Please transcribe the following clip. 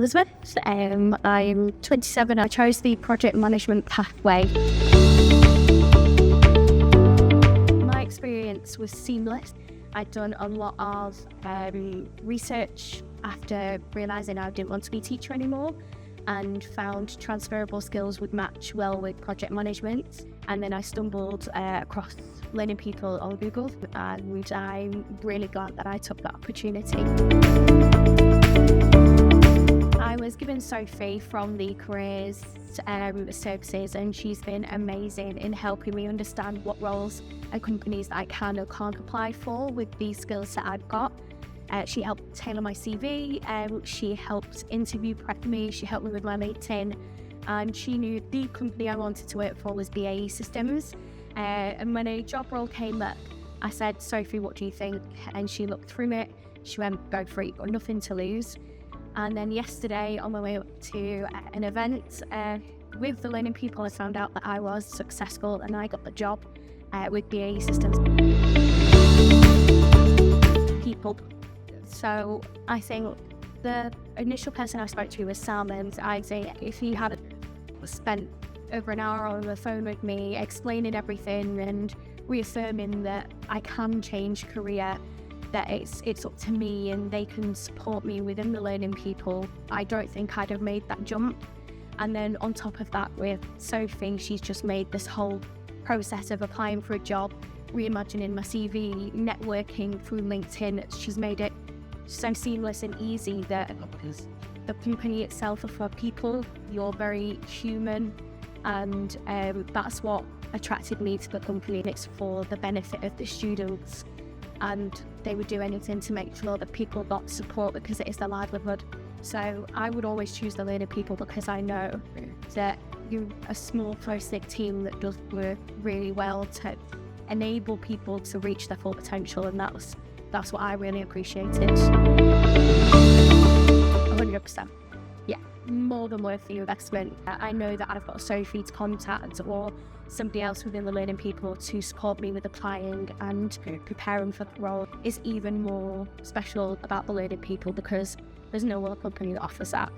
Elizabeth. I'm 27. I chose the project management pathway. My experience was seamless. I'd done a lot of research after realising I didn't want to be a teacher anymore, and found transferable skills would match well with project management. And then I stumbled across Learning People on Google, and I'm really glad that I took that opportunity. I was given Sophie from the careers services, and she's been amazing in helping me understand what roles and companies that I can or can't apply for with the skills that I've got. She helped tailor my CV, she helped interview prep me, she helped me with my LinkedIn, and she knew the company I wanted to work for was BAE Systems. And when a job role came up, I said, Sophie, what do you think? And she looked through it, she went, go for it, you've got nothing to lose. And then yesterday, on my way up to an event with the Learning People, I found out that I was successful and I got the job with BAE Systems. People. So I think the initial person I spoke to was Sam, and I'd say if he had spent over an hour on the phone with me explaining everything and reaffirming that I can change career, that it's up to me and they can support me within the Learning People, I don't think I'd have made that jump. And then on top of that, with Sophie, she's just made this whole process of applying for a job, reimagining my CV, networking through LinkedIn. She's made it so seamless and easy that the company itself are for people. You're very human, and that's what attracted me to the company. It's for the benefit of the students, and they would do anything to make sure that people got support because it is their livelihood. So I would always choose the Learning People because I know that you're a small, close-knit team that does work really well to enable people to reach their full potential, and that's what I really appreciated. 100%. Yeah, more than worth the investment. I know that I've got Sophie to contact or somebody else within the Learning People to support me with applying and preparing for the role is even more special about the Learning People because there's no other company that offers that.